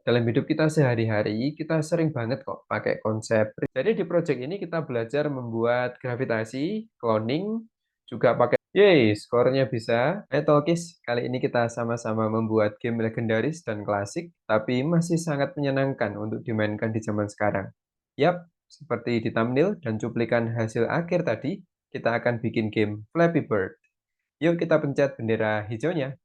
Dalam hidup kita sehari-hari, kita sering banget kok pakai konsep. Jadi di project ini kita belajar membuat gravitasi, cloning, juga pakai. Yeay, skornya bisa. Tolkis, kali ini kita sama-sama membuat game legendaris dan klasik, tapi masih sangat menyenangkan untuk dimainkan di zaman sekarang. Yap, seperti di thumbnail dan cuplikan hasil akhir tadi, kita akan bikin game Flappy Bird. Yuk kita pencet bendera hijaunya.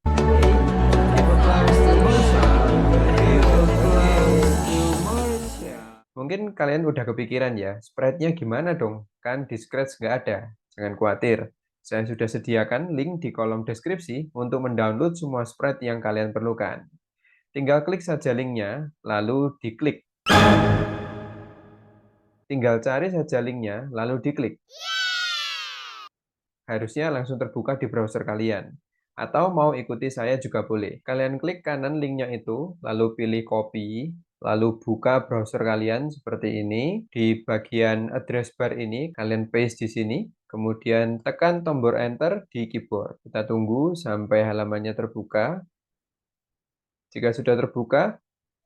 Mungkin kalian udah kepikiran ya, sprite-nya gimana dong? Kan di Scratch nggak ada. Jangan khawatir, saya sudah sediakan link di kolom deskripsi untuk mendownload semua sprite yang kalian perlukan. Tinggal klik saja linknya, lalu diklik. Tinggal cari saja linknya, lalu diklik. Harusnya langsung terbuka di browser kalian. Atau mau ikuti saya juga boleh. Kalian klik kanan linknya itu, lalu pilih copy, lalu buka browser kalian seperti ini. Di bagian address bar ini, kalian paste di sini. Kemudian tekan tombol enter di keyboard. Kita tunggu sampai halamannya terbuka. Jika sudah terbuka,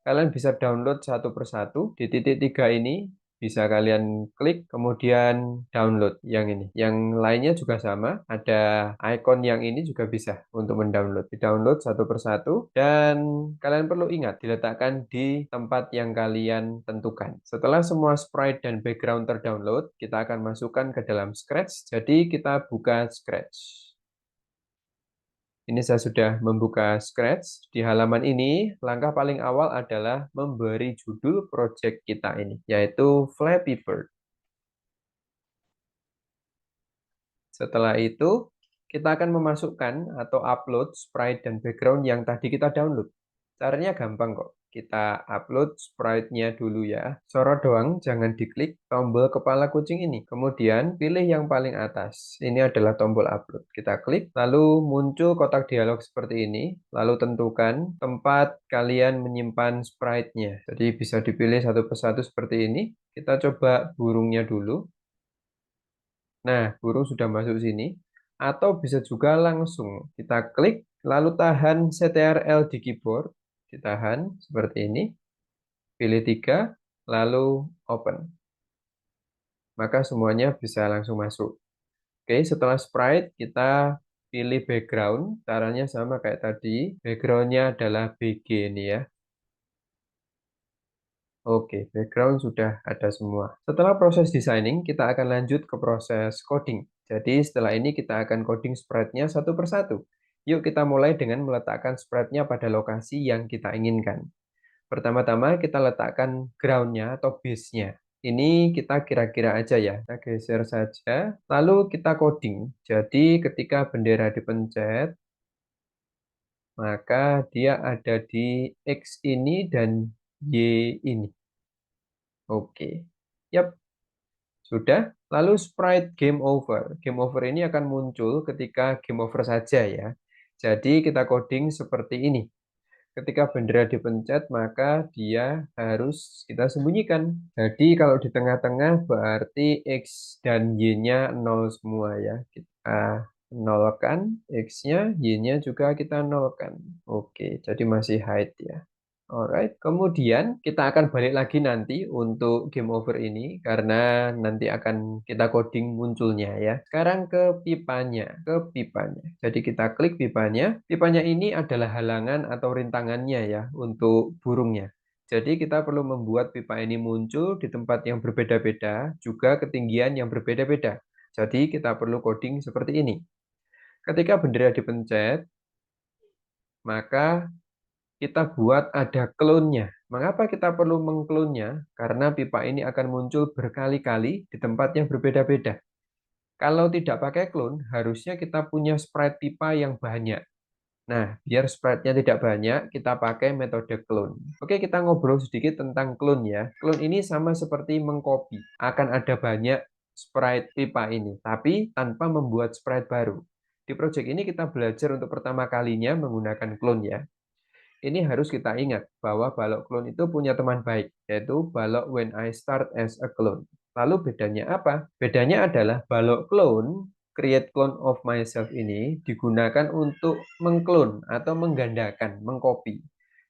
kalian bisa download satu persatu. Di titik 3 ini bisa kalian klik, kemudian download yang ini. Yang lainnya juga sama, ada icon yang ini juga bisa untuk mendownload. Di-download satu persatu, dan kalian perlu ingat, diletakkan di tempat yang kalian tentukan. Setelah semua sprite dan background terdownload, kita akan masukkan ke dalam Scratch. Jadi kita buka Scratch. Ini saya sudah membuka Scratch. Di halaman ini, langkah paling awal adalah memberi judul project kita ini, yaitu Flappy Bird. Setelah itu, kita akan memasukkan atau upload sprite dan background yang tadi kita download. Caranya gampang kok. Kita upload sprite-nya dulu ya. Sorot doang, jangan diklik tombol kepala kucing ini. Kemudian pilih yang paling atas. Ini adalah tombol upload. Kita klik, lalu muncul kotak dialog seperti ini. Lalu tentukan tempat kalian menyimpan sprite-nya. Jadi bisa dipilih satu persatu seperti ini. Kita coba burungnya dulu. Nah, burung sudah masuk sini. Atau bisa juga langsung kita klik, lalu tahan CTRL di keyboard. Ditahan seperti ini, pilih 3, lalu open. Maka semuanya bisa langsung masuk. Oke, setelah sprite, kita pilih background. Caranya sama kayak tadi. Backgroundnya adalah BG ini ya. Oke, background sudah ada semua. Setelah proses designing, kita akan lanjut ke proses coding. Jadi setelah ini kita akan coding sprite-nya satu persatu. Yuk kita mulai dengan meletakkan sprite-nya pada lokasi yang kita inginkan. Pertama-tama kita letakkan ground-nya atau base-nya. Ini kita kira-kira aja ya. Kita geser saja. Lalu kita coding. Jadi ketika bendera dipencet, maka dia ada di X ini dan Y ini. Oke. Yap, sudah. Lalu sprite game over. Game over ini akan muncul ketika game over saja ya. Jadi kita coding seperti ini. Ketika bendera dipencet, maka dia harus kita sembunyikan. Jadi kalau di tengah-tengah berarti X dan Y-nya 0 semua ya. Kita nolkan X-nya, Y-nya juga kita nolkan. Oke, jadi masih hide ya. Alright, kemudian kita akan balik lagi nanti untuk game over ini karena nanti akan kita coding munculnya ya. Sekarang ke pipanya, Jadi kita klik pipanya. Pipanya ini adalah halangan atau rintangannya ya untuk burungnya. Jadi kita perlu membuat pipa ini muncul di tempat yang berbeda-beda, juga ketinggian yang berbeda-beda. Jadi kita perlu coding seperti ini. Ketika bendera dipencet, maka kita buat ada clone-nya. Mengapa kita perlu mengklonnya? Karena pipa ini akan muncul berkali-kali di tempat yang berbeda-beda. Kalau tidak pakai clone, harusnya kita punya sprite pipa yang banyak. Nah, biar sprite-nya tidak banyak, kita pakai metode clone. Oke, kita ngobrol sedikit tentang clone ya. Clone ini sama seperti mengcopy. Akan ada banyak sprite pipa ini, tapi tanpa membuat sprite baru. Di project ini kita belajar untuk pertama kalinya menggunakan clone ya. Ini harus kita ingat bahwa balok clone itu punya teman baik, yaitu balok when I start as a clone. Lalu bedanya apa? Bedanya adalah balok clone, create clone of myself ini digunakan untuk mengklon atau menggandakan, mengcopy.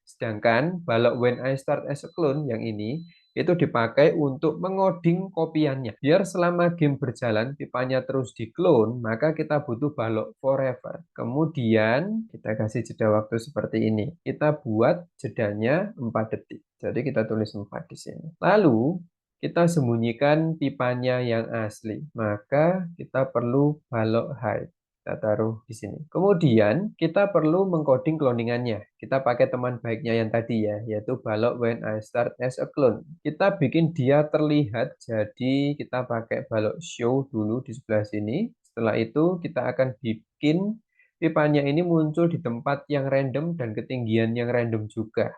Sedangkan balok when I start as a clone yang ini itu dipakai untuk mengoding kopiannya. Biar selama game berjalan pipanya terus di-clone, maka kita butuh balok forever. Kemudian kita kasih jeda waktu seperti ini. Kita buat jedanya 4 detik. Jadi kita tulis 4 di sini. Lalu kita sembunyikan pipanya yang asli. Maka kita perlu balok hide. Kita taruh di sini. Kemudian kita perlu mengcoding cloningannya. Kita pakai teman baiknya yang tadi ya, yaitu balok when I start as a clone. Kita bikin dia terlihat, jadi kita pakai balok show dulu di sebelah sini. Setelah itu kita akan bikin pipanya ini muncul di tempat yang random dan ketinggian yang random juga.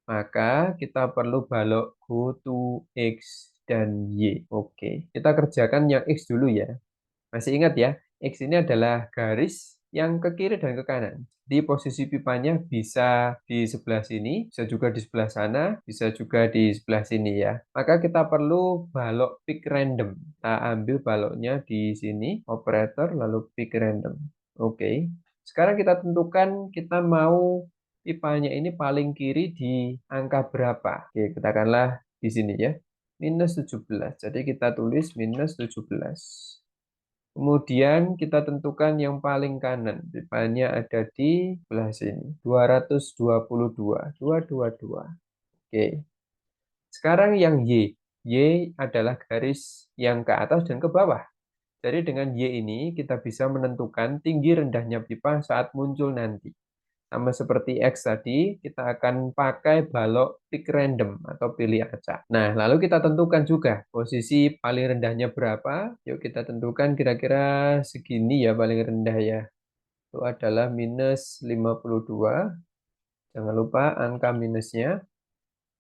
Maka kita perlu balok go to X dan Y. Oke, kita kerjakan yang X dulu ya. Masih ingat ya, X ini adalah garis yang ke kiri dan ke kanan. Di posisi pipanya bisa di sebelah sini, bisa juga di sebelah sana, bisa juga di sebelah sini ya. Maka kita perlu balok pick random. Kita ambil baloknya di sini, operator, lalu pick random. Oke. Sekarang kita tentukan kita mau pipanya ini paling kiri di angka berapa. Oke, katakanlah di sini ya, minus 17. Jadi kita tulis minus 17. Kemudian kita tentukan yang paling kanan. Pipanya ada di sebelah sini. 222. 222. Oke. Sekarang yang Y. Y adalah garis yang ke atas dan ke bawah. Jadi dengan Y ini kita bisa menentukan tinggi rendahnya pipa saat muncul nanti. Sama seperti X tadi, kita akan pakai balok pick random atau pilih acak. Nah, lalu kita tentukan juga posisi paling rendahnya berapa. Yuk kita tentukan kira-kira segini ya paling rendah ya. Itu adalah minus 52. Jangan lupa angka minusnya.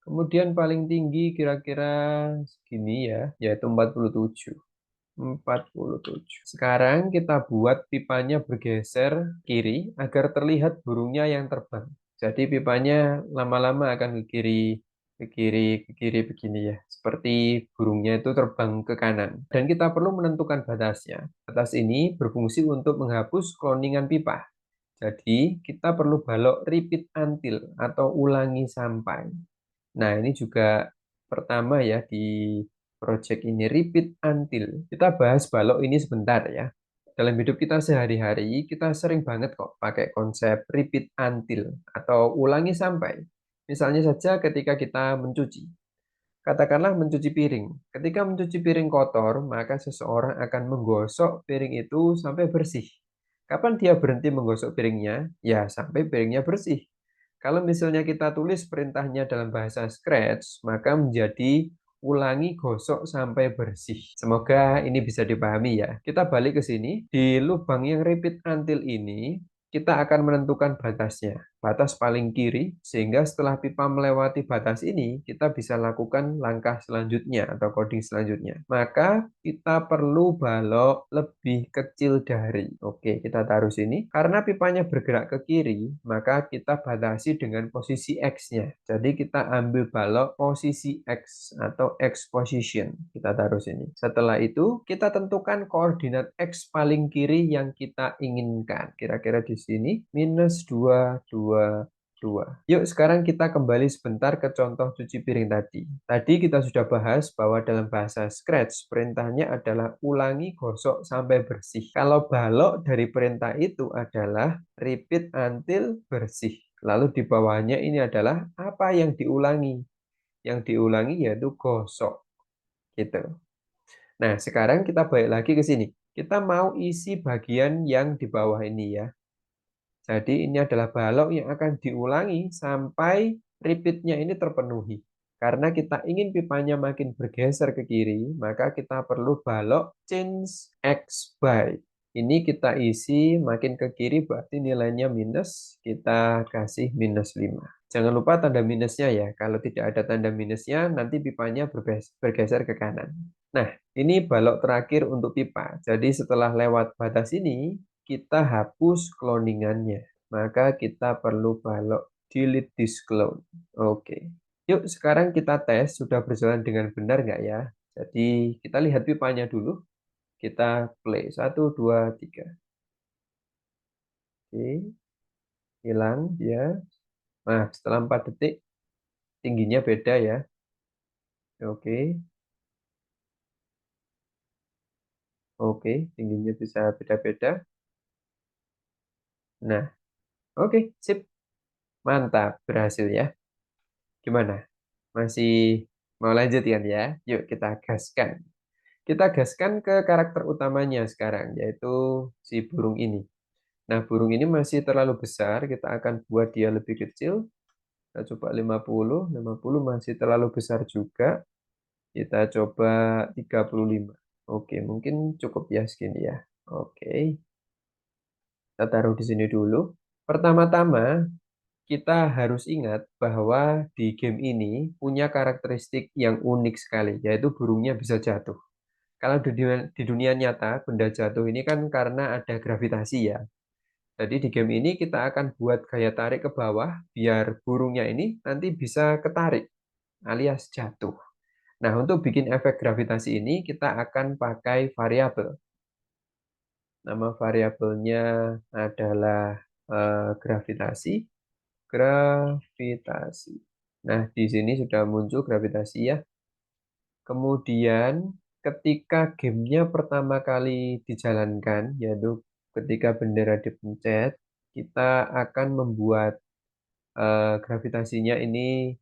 Kemudian paling tinggi kira-kira segini ya, yaitu 47. 47. Sekarang kita buat pipanya bergeser kiri agar terlihat burungnya yang terbang. Jadi pipanya lama-lama akan ke kiri, ke kiri, ke kiri begini ya. Seperti burungnya itu terbang ke kanan. Dan kita perlu menentukan batasnya. Batas ini berfungsi untuk menghapus cloningan pipa. Jadi kita perlu balok repeat until atau ulangi sampai. Nah, ini juga pertama ya di project ini, repeat until. Kita bahas balok ini sebentar ya. Dalam hidup kita sehari-hari, kita sering banget kok pakai konsep repeat until atau ulangi sampai. Misalnya saja ketika kita mencuci. Katakanlah mencuci piring. Ketika mencuci piring kotor, maka seseorang akan menggosok piring itu sampai bersih. Kapan dia berhenti menggosok piringnya? Ya, sampai piringnya bersih. Kalau misalnya kita tulis perintahnya dalam bahasa Scratch, maka menjadi ulangi gosok sampai bersih. Semoga ini bisa dipahami ya. Kita balik ke sini. Di lubang yang repeat until ini, kita akan menentukan batasnya. Batas paling kiri, sehingga setelah pipa melewati batas ini, kita bisa lakukan langkah selanjutnya atau coding selanjutnya. Maka kita perlu balok lebih kecil dari. Oke, kita taruh sini. Karena pipanya bergerak ke kiri, maka kita batasi dengan posisi X-nya. Jadi kita ambil balok posisi X atau X position. Kita taruh sini. Setelah itu, kita tentukan koordinat X paling kiri yang kita inginkan. Kira-kira di sini, minus 2, 2, 2. Yuk sekarang kita kembali sebentar ke contoh cuci piring tadi. Tadi kita sudah bahas bahwa dalam bahasa Scratch perintahnya adalah ulangi gosok sampai bersih. Kalau balok dari perintah itu adalah repeat until bersih. Lalu di bawahnya ini adalah apa yang diulangi. Yang diulangi yaitu gosok. Gitu. Nah, sekarang kita balik lagi ke sini. Kita mau isi bagian yang di bawah ini ya. Jadi ini adalah balok yang akan diulangi sampai repeatnya ini terpenuhi. Karena kita ingin pipanya makin bergeser ke kiri, maka kita perlu balok change X by. Ini kita isi makin ke kiri berarti nilainya minus, kita kasih minus 5. Jangan lupa tanda minusnya ya. Kalau tidak ada tanda minusnya, nanti pipanya bergeser ke kanan. Nah, ini balok terakhir untuk pipa. Jadi setelah lewat batas ini, kita hapus cloningannya. Maka kita perlu balok delete this clone. Oke. Yuk sekarang kita tes sudah berjalan dengan benar nggak ya. Jadi kita lihat pipanya dulu. Kita play. 1, 2, 3. Oke. Hilang dia. Nah, setelah 4 detik, tingginya beda ya. Oke, oke, tingginya bisa beda-beda. Nah, oke, sip. Mantap, berhasil ya. Gimana? Masih mau lanjut kan ya? Yuk kita gaskan. Kita gaskan ke karakter utamanya sekarang, yaitu si burung ini. Nah, burung ini masih terlalu besar, kita akan buat dia lebih kecil. Kita coba 50, 50 masih terlalu besar juga. Kita coba 35. Oke, mungkin cukup ya segini ya. Oke, kita taruh di sini dulu. Pertama-tama, kita harus ingat bahwa di game ini punya karakteristik yang unik sekali, yaitu burungnya bisa jatuh. Kalau di dunia nyata, benda jatuh ini kan karena ada gravitasi ya. Jadi di game ini kita akan buat gaya tarik ke bawah, biar burungnya ini nanti bisa ketarik, alias jatuh. Nah, untuk bikin efek gravitasi ini, kita akan pakai variabel. Nama variabelnya adalah gravitasi. Gravitasi. Nah, di sini sudah muncul gravitasi ya. Kemudian, ketika gamenya pertama kali dijalankan, yaitu ketika bendera dipencet, kita akan membuat gravitasinya ini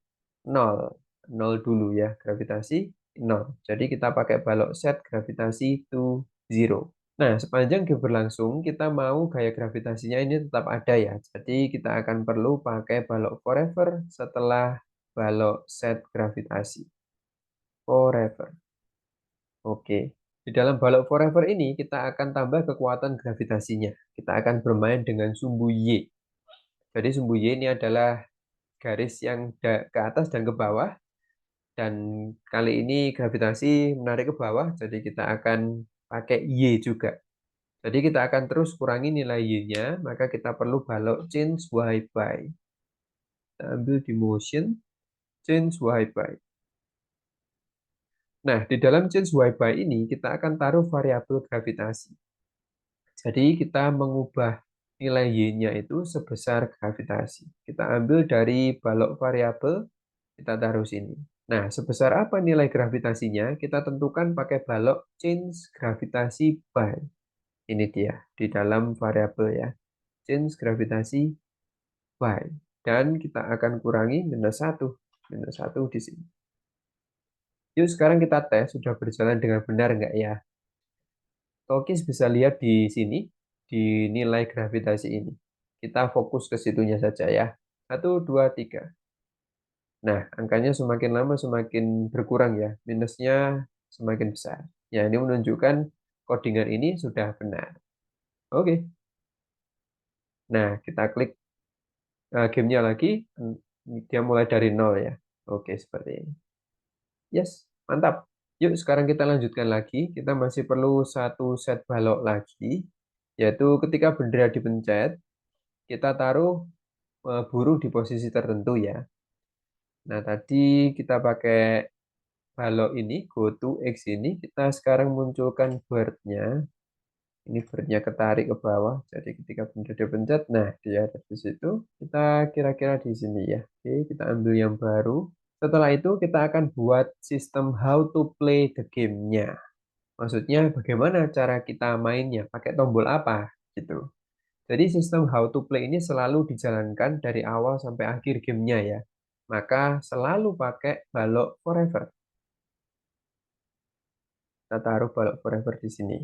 nol. Nol dulu ya, gravitasi nol. Jadi kita pakai balok set gravitasi to zero. Nah, sepanjang game berlangsung, kita mau gaya gravitasinya ini tetap ada ya. Jadi kita akan perlu pakai balok forever setelah balok set gravitasi. Forever. Oke. Di dalam balok forever ini, kita akan tambah kekuatan gravitasinya. Kita akan bermain dengan sumbu Y. Jadi sumbu Y ini adalah garis yang ke atas dan ke bawah. Dan kali ini gravitasi menarik ke bawah, jadi kita akan pakai Y juga. Jadi kita akan terus kurangi nilai Y-nya, maka kita perlu balok change Y by. Kita ambil di motion, change Y by. Nah, di dalam change Y by ini, kita akan taruh variabel gravitasi. Jadi kita mengubah nilai Y-nya itu sebesar gravitasi. Kita ambil dari balok variabel, kita taruh sini. Nah, sebesar apa nilai gravitasinya? Kita tentukan pakai balok change gravitasi by. Ini dia, di dalam variabel ya. Change gravitasi by. Dan kita akan kurangi minus 1. Minus 1 di sini. Yuk, sekarang kita tes sudah berjalan dengan benar nggak ya? Tokis bisa lihat di sini, di nilai gravitasi ini. Kita fokus ke situnya saja ya. 1, 2, 3. Nah, angkanya semakin lama semakin berkurang ya. Minusnya semakin besar. Ya, ini menunjukkan codingan ini sudah benar. Oke. Nah, kita klik gamenya lagi. Dia mulai dari nol ya. Oke, seperti ini. Yes, mantap. Yuk, sekarang kita lanjutkan lagi. Kita masih perlu satu set balok lagi. Yaitu ketika bendera dipencet, kita taruh burung di posisi tertentu ya. Nah, tadi kita pakai balok ini, go to X ini, kita sekarang munculkan bird-nya. Ini bird-nya ketarik ke bawah, jadi ketika benda dipencet, nah dia ada di situ. Kita kira-kira di sini ya. Oke, kita ambil yang baru. Setelah itu kita akan buat sistem how to play the game-nya. Maksudnya bagaimana cara kita mainnya, pakai tombol apa gitu. Jadi sistem how to play ini selalu dijalankan dari awal sampai akhir gamenya ya. Maka selalu pakai balok forever. Kita taruh balok forever di sini.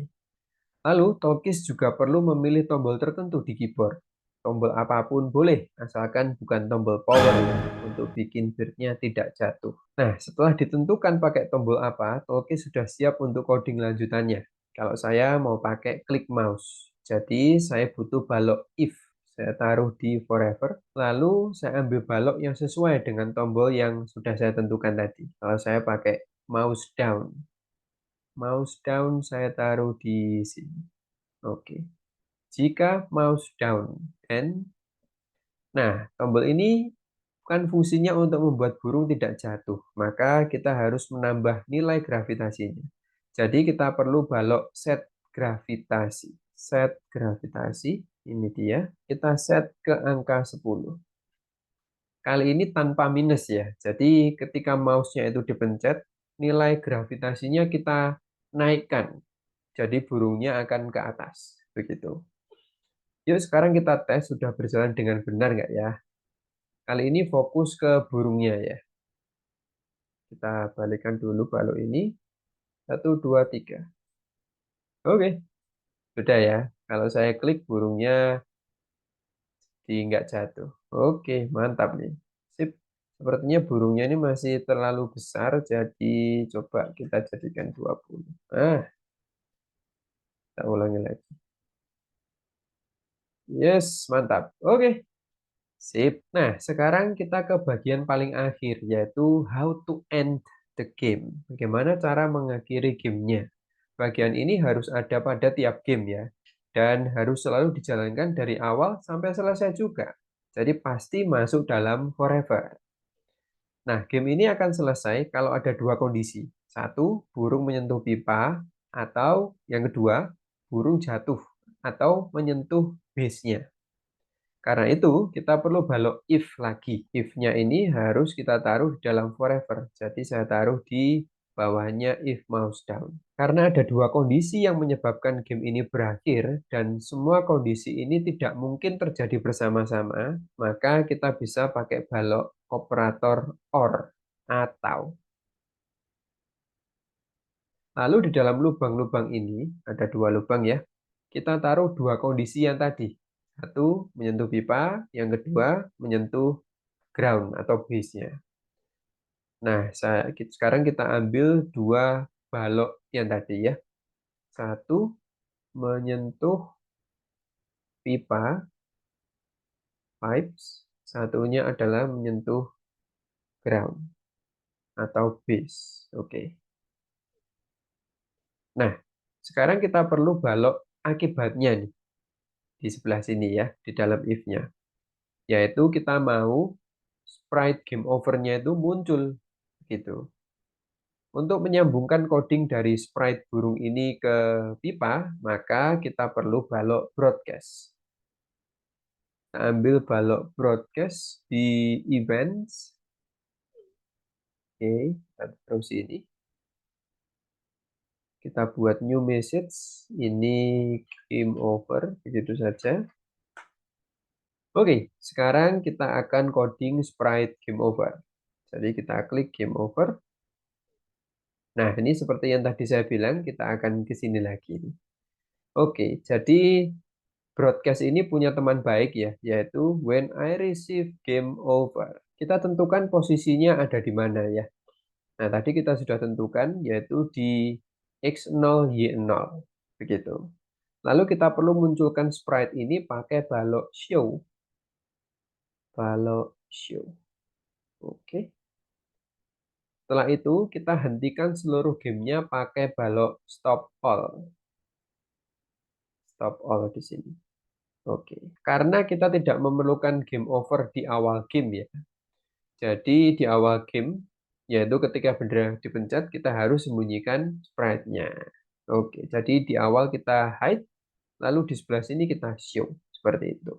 Lalu, Tokis juga perlu memilih tombol tertentu di keyboard. Tombol apapun boleh, asalkan bukan tombol power ya, untuk bikin beatnya tidak jatuh. Nah, setelah ditentukan pakai tombol apa, Tokis sudah siap untuk coding lanjutannya. Kalau saya mau pakai klik mouse, jadi saya butuh balok if. Saya taruh di forever, lalu saya ambil balok yang sesuai dengan tombol yang sudah saya tentukan tadi. Kalau saya pakai mouse down, mouse down saya taruh di sini. Oke. Jika mouse down and nah, tombol ini kan fungsinya untuk membuat burung tidak jatuh, maka kita harus menambah nilai gravitasinya. Jadi kita perlu balok set gravitasi. Set gravitasi, ini dia. Kita set ke angka 10. Kali ini tanpa minus ya. Jadi ketika mouse-nya itu dipencet, nilai gravitasinya kita naikkan. Jadi burungnya akan ke atas. Begitu. Yuk sekarang kita tes sudah berjalan dengan benar nggak ya. Kali ini fokus ke burungnya ya. Kita balikkan dulu balok ini. 1, 2, 3. Oke, sudah ya. Kalau saya klik burungnya di nggak jatuh. Oke, mantap nih. Sip. Sepertinya burungnya ini masih terlalu besar, jadi coba kita jadikan 20. Kita ulangi lagi. Yes, mantap. Oke, sip. Nah, sekarang kita ke bagian paling akhir, yaitu how to end the game. Bagaimana cara mengakhiri gamenya. Bagian ini harus ada pada tiap game ya. Dan harus selalu dijalankan dari awal sampai selesai juga. Jadi pasti masuk dalam forever. Nah, game ini akan selesai kalau ada dua kondisi. Satu, burung menyentuh pipa, atau yang kedua, burung jatuh atau menyentuh base-nya. Karena itu, kita perlu balok if lagi. If-nya ini harus kita taruh di dalam forever. Jadi saya taruh di bawahnya if mouse down. Karena ada dua kondisi yang menyebabkan game ini berakhir, dan semua kondisi ini tidak mungkin terjadi bersama-sama, maka kita bisa pakai balok operator OR atau. Lalu di dalam lubang-lubang ini, ada dua lubang ya, kita taruh dua kondisi yang tadi. Satu, menyentuh pipa, yang kedua, menyentuh ground atau base-nya. Nah, sekarang kita ambil dua balok yang tadi ya. Satu, menyentuh pipa, pipes. Satunya adalah menyentuh ground atau base. Oke. Nah, sekarang kita perlu balok akibatnya nih. Di sebelah sini ya, di dalam if-nya. Yaitu kita mau sprite game over-nya itu muncul. Gitu. Untuk menyambungkan coding dari sprite burung ini ke pipa, maka kita perlu balok broadcast. Kita ambil balok broadcast di events. Oke, kita terus ini. Kita buat new message. Ini game over, begitu saja. Oke, sekarang kita akan coding sprite game over. Jadi kita klik game over. Nah, ini seperti yang tadi saya bilang, kita akan ke sini lagi. Oke, jadi broadcast ini punya teman baik ya, yaitu when I receive game over. Kita tentukan posisinya ada di mana ya. Nah, tadi kita sudah tentukan, yaitu di X0, Y0. Begitu. Lalu kita perlu munculkan sprite ini pakai balok show. Balok show. Oke. Setelah itu, kita hentikan seluruh gamenya pakai balok stop all. Stop all di sini. Oke. Karena kita tidak memerlukan game over di awal game ya. Jadi di awal game, yaitu ketika bendera dipencet, kita harus sembunyikan sprite-nya. Oke, jadi di awal kita hide, lalu di sebelah sini kita show. Seperti itu.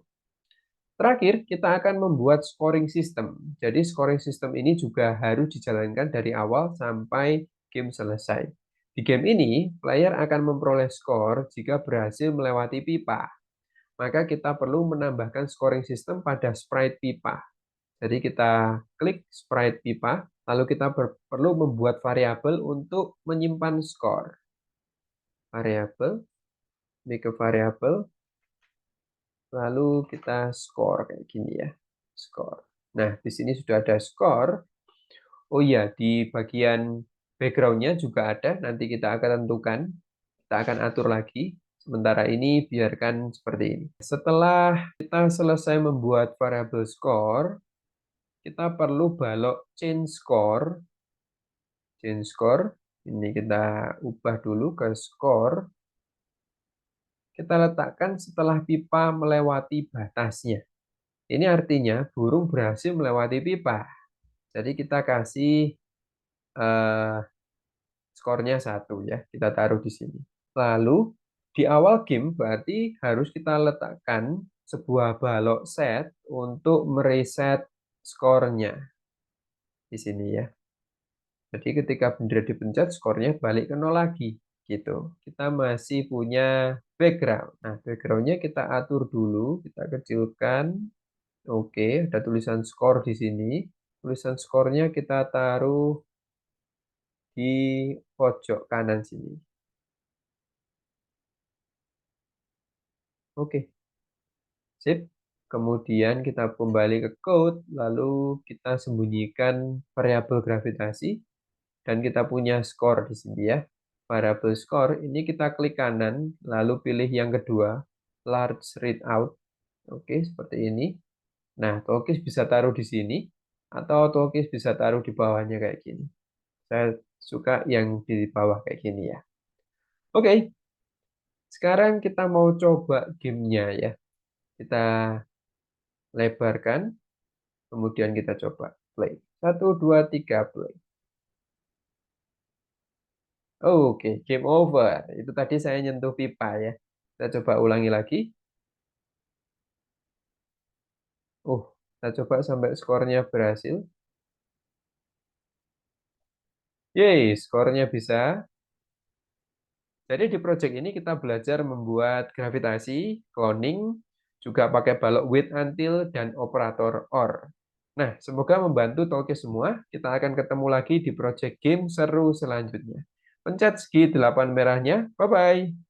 Terakhir, kita akan membuat scoring system. Jadi scoring system ini juga harus dijalankan dari awal sampai game selesai. Di game ini, player akan memperoleh skor jika berhasil melewati pipa. Maka kita perlu menambahkan scoring system pada sprite pipa. Jadi kita klik sprite pipa, lalu kita perlu membuat variabel untuk menyimpan skor. Variabel, make a variable, lalu kita skor kayak gini ya, skor. Nah, di sini sudah ada skor. Oh iya, di bagian backgroundnya juga ada, nanti kita akan tentukan, kita akan atur lagi. Sementara ini biarkan seperti ini. Setelah kita selesai membuat variabel skor, kita perlu balok change score. Change score, ini kita ubah dulu ke score. Kita letakkan setelah pipa melewati batasnya. Ini artinya burung berhasil melewati pipa. Jadi kita kasih skornya 1 ya. Kita taruh di sini. Lalu di awal game berarti harus kita letakkan sebuah balok set untuk mereset skornya di sini ya. Jadi ketika bendera dipencet, skornya balik ke 0 lagi. Gitu. Kita masih punya background. Nah, backgroundnya kita atur dulu, kita kecilkan. Oke, ada tulisan skor di sini. Tulisan skornya kita taruh di pojok kanan sini. Oke, sip. Kemudian kita kembali ke code, lalu kita sembunyikan variabel gravitasi, dan kita punya skor di sini ya. Variabel skor ini kita klik kanan, lalu pilih yang kedua, large readout. Oke, seperti ini. Nah, Tokis bisa taruh di sini, atau Tokis bisa taruh di bawahnya kayak gini. Saya suka yang di bawah kayak gini ya. Oke, sekarang kita mau coba gamenya ya. Kita lebarkan, kemudian kita coba play. 1, 2, 3, play. Oke, game over. Itu tadi saya nyentuh pipa ya. Kita coba ulangi lagi. Kita coba sampai skornya berhasil. Yeay, skornya bisa. Jadi di project ini kita belajar membuat gravitasi, cloning, juga pakai balok wait until, dan operator OR. Nah, semoga membantu Toke semua. Kita akan ketemu lagi di project game seru selanjutnya. Pencet segi 8 merahnya. Bye-bye.